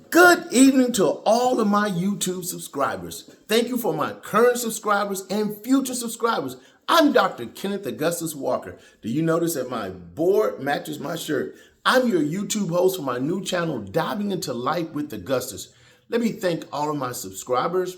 Good evening to all of my YouTube subscribers. Thank you for my current subscribers and future subscribers. I'm Dr. Kenneth Augustus Walker. Do you notice that my board matches my shirt? I'm your YouTube host for my new channel, Diving into Life with Augustus. Let me thank all of my subscribers.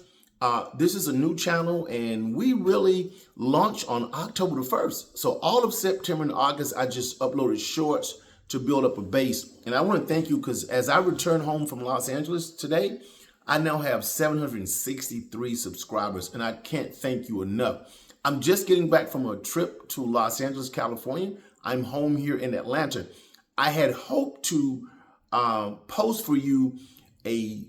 This is a new channel and we really launched on October the 1st. So all of September and August, I just uploaded shorts to build up a base. And I want to thank you because as I return home from Los Angeles today, I now have 763 subscribers and I can't thank you enough. I'm just getting back from a trip to Los Angeles, California. I'm home here in Atlanta. I had hoped to post for you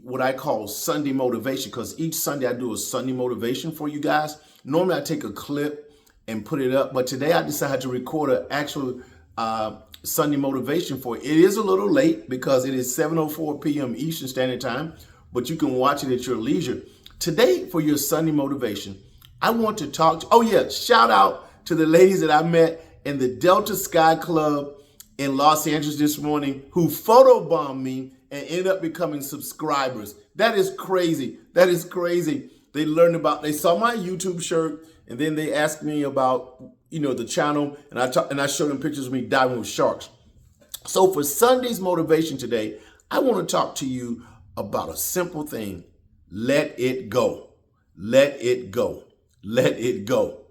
what I call Sunday motivation, because each Sunday I do a Sunday motivation for you guys. Normally I take a clip and put it up, but today I decided to record an actual Sunday motivation for it. It is a little late because it is 7:04 p.m. Eastern Standard Time, but you can watch it at your leisure. Today for your Sunday motivation, I want to talk to, shout out to the ladies that I met in the Delta Sky Club in Los Angeles this morning who photobombed me and ended up becoming subscribers. That is crazy. That is crazy. They saw my YouTube shirt and then they asked me about, the channel, and I showed them pictures of me diving with sharks. So for Sunday's motivation today, I want to talk to you about a simple thing. Let it go. Let it go. Let it go.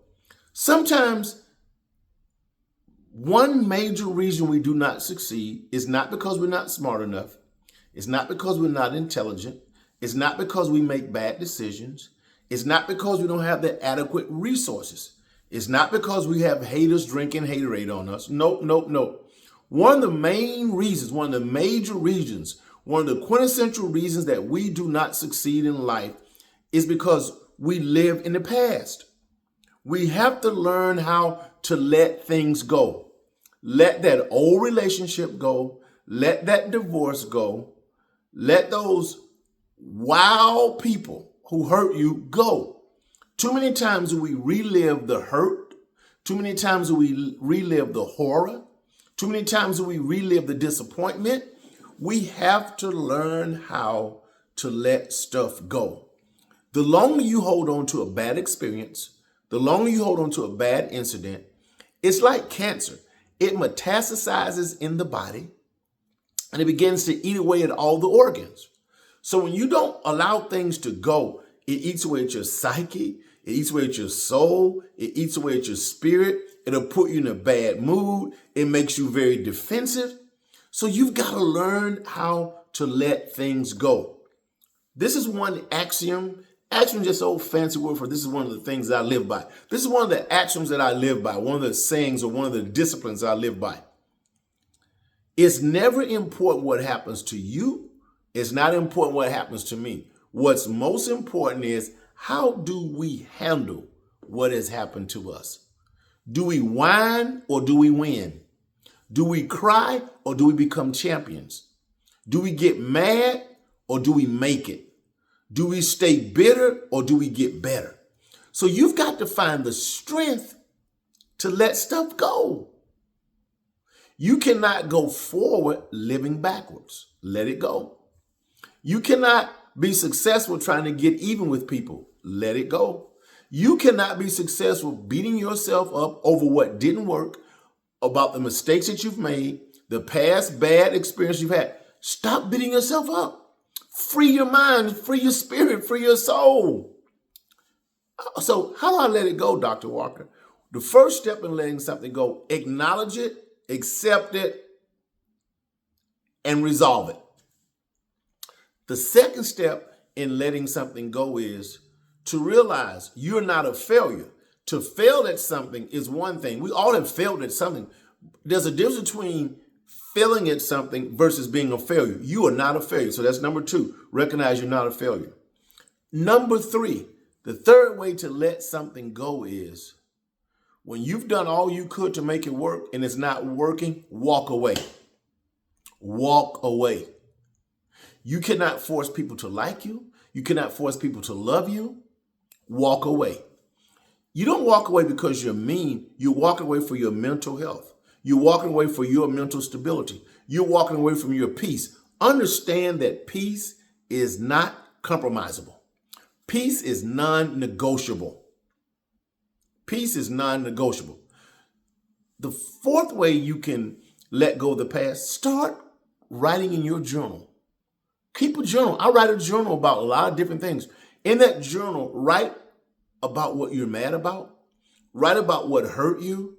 Sometimes one major reason we do not succeed is not because we're not smart enough. It's not because we're not intelligent. It's not because we make bad decisions. It's not because we don't have the adequate resources. It's not because we have haters drinking haterade on us. Nope, nope, nope. One of the main reasons, one of the major reasons, one of the quintessential reasons that we do not succeed in life is because we live in the past. We have to learn how to let things go. Let that old relationship go. Let that divorce go. Let those wild people who hurt you go. Too many times we relive the hurt. Too many times we relive the horror. Too many times we relive the disappointment. We have to learn how to let stuff go. The longer you hold on to a bad experience, the longer you hold on to a bad incident, it's like cancer. It metastasizes in the body and it begins to eat away at all the organs. So when you don't allow things to go, it eats away at your psyche. It eats away at your soul. It eats away at your spirit. It'll put you in a bad mood. It makes you very defensive. So you've got to learn how to let things go. This is one axiom. Axiom is just an old fancy word for this is one of the things that I live by. This is one of the axioms that I live by, one of the sayings or one of the disciplines I live by. It's never important what happens to you. It's not important what happens to me. What's most important is how do we handle what has happened to us? Do we whine or do we win? Do we cry or do we become champions? Do we get mad or do we make it? Do we stay bitter or do we get better? So you've got to find the strength to let stuff go. You cannot go forward living backwards. Let it go. You cannot be successful trying to get even with people. Let it go. You cannot be successful beating yourself up over what didn't work, about the mistakes that you've made, the past bad experience you've had. Stop beating yourself up. Free your mind, free your spirit, free your soul. So how do I let it go, Dr. Walker? The first step in letting something go, acknowledge it, accept it, and resolve it. The second step in letting something go is to realize you're not a failure. To fail at something is one thing. We all have failed at something. There's a difference between failing at something versus being a failure. You are not a failure. So that's number two. Recognize you're not a failure. Number three, the third way to let something go is when you've done all you could to make it work and it's not working, walk away. Walk away. You cannot force people to like you. You cannot force people to love you. Walk away. You don't walk away because you're mean. You're walking away for your mental health. You're walking away for your mental stability. You're walking away from your peace. Understand that peace is not compromisable. Peace is non-negotiable. Peace is non-negotiable. The fourth way you can let go of the past, start writing in your journal. Keep a journal. I write a journal about a lot of different things. In that journal, write about what you're mad about, write about what hurt you,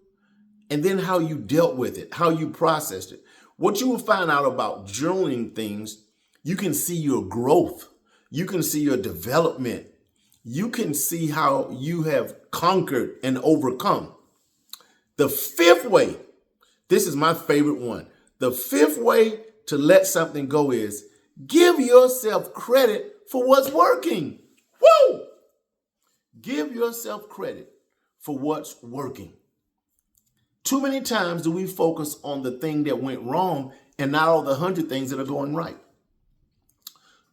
and then how you dealt with it, how you processed it. What you will find out about journaling things, you can see your growth. You can see your development. You can see how you have conquered and overcome. The fifth way, this is my favorite one. The fifth way to let something go is give yourself credit for what's working. Woo! Give yourself credit for what's working. Too many times do we focus on the thing that went wrong and not all the 100 things that are going right.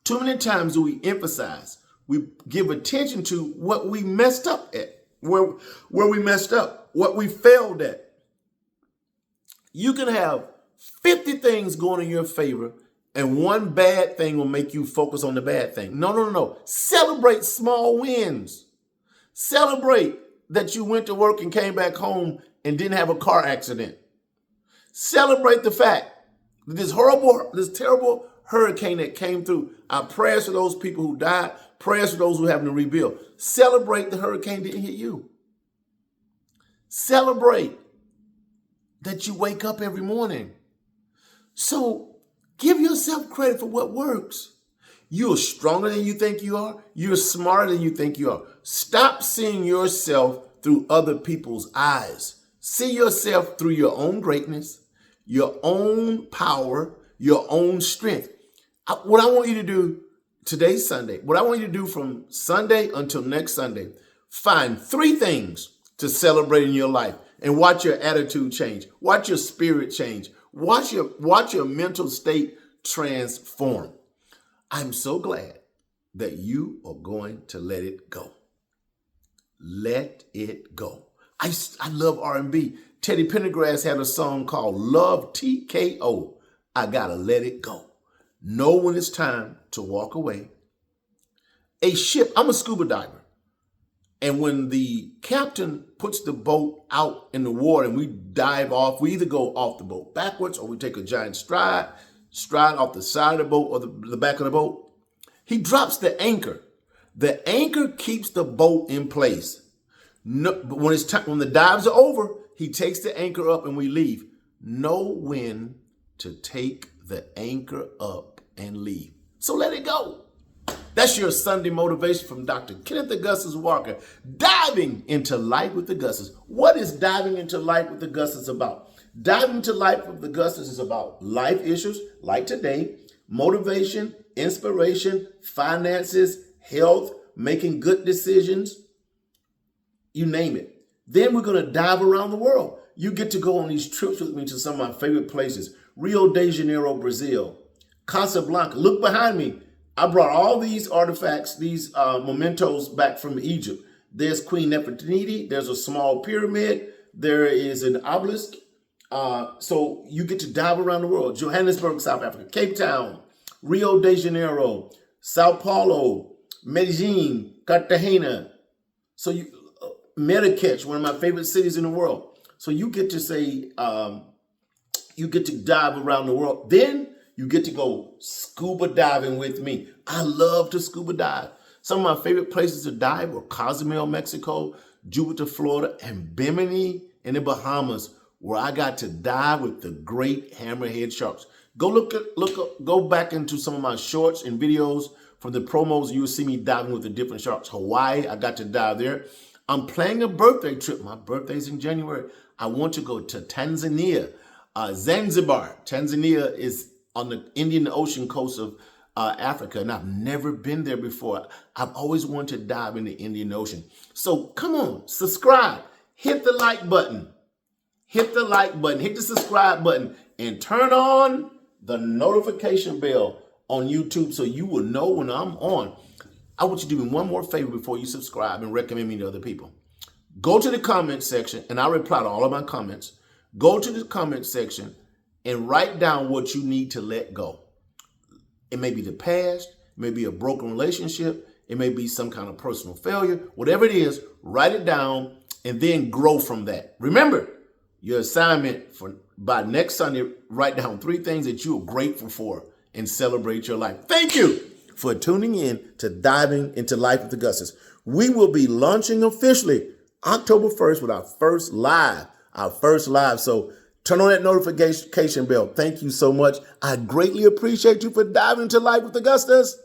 Too many times do we emphasize, we give attention to what we messed up at, where we messed up, what we failed at. You can have 50 things going in your favor and one bad thing will make you focus on the bad thing. No. Celebrate small wins. Celebrate that you went to work and came back home and didn't have a car accident. Celebrate the fact that this terrible hurricane that came through. Our prayers for those people who died, prayers for those who are having to rebuild. Celebrate the hurricane didn't hit you. Celebrate that you wake up every morning. So give yourself credit for what works. You're stronger than you think you are. You're smarter than you think you are. Stop seeing yourself through other people's eyes. See yourself through your own greatness, your own power, your own strength. What I want you to do, today's Sunday, what I want you to do from Sunday until next Sunday, find 3 things to celebrate in your life and watch your attitude change. Watch your spirit change. Watch your mental state transform. I'm so glad that you are going to let it go. Let it go. I love R&B. Teddy Pendergrass had a song called Love TKO. I gotta let it go. Know when it's time to walk away. A ship, I'm a scuba diver. And when the captain puts the boat out in the water and we dive off, we either go off the boat backwards or we take a giant stride off the side of the boat or the back of the boat. He drops the anchor. The anchor keeps the boat in place. No, but when it's time, when the dives are over, he takes the anchor up and we leave. Know when to take the anchor up and leave. So let it go. That's your Sunday motivation from Dr. Kenneth Augustus Walker. Diving into Life with Augustus. What is diving into Life with Augustus about? Diving into Life with Augustus is about life issues like today, motivation, inspiration, finances, health, making good decisions, you name it. Then we're going to dive around the world. You get to go on these trips with me to some of my favorite places. Rio de Janeiro, Brazil. Casablanca. Look behind me. I brought all these artifacts, these mementos back from Egypt. There's Queen Nefertiti. There's a small pyramid. There is an obelisk. So you get to dive around the world. Johannesburg, South Africa. Cape Town. Rio de Janeiro. Sao Paulo. Medellin. Cartagena. So Marrakech, one of my favorite cities in the world. So you get to say, you get to dive around the world. Then you get to go scuba diving with me. I love to scuba dive. Some of my favorite places to dive were Cozumel, Mexico, Jupiter, Florida, and Bimini in the Bahamas, where I got to dive with the great hammerhead sharks. Go back into some of my shorts and videos from the promos. You will see me diving with the different sharks. Hawaii, I got to dive there. I'm planning a birthday trip. My birthday's in January. I want to go to Tanzania, Zanzibar. Tanzania is on the Indian Ocean coast of Africa, and I've never been there before. I've always wanted to dive in the Indian Ocean. So come on, subscribe. Hit the like button. Hit the like button. Hit the subscribe button. And turn on the notification bell on YouTube so you will know when I'm on. I want you to do me one more favor before you subscribe and recommend me to other people. Go to the comment section, and I reply to all of my comments. Go to the comment section and write down what you need to let go. It may be the past. It may be a broken relationship. It may be some kind of personal failure. Whatever it is, write it down and then grow from that. Remember, your assignment for by next Sunday, write down 3 things that you are grateful for and celebrate your life. Thank you for tuning in to Diving into Life with Augustus. We will be launching officially October 1st with our first live. So turn on that notification bell. Thank you so much. I greatly appreciate you for diving into Life with Augustus.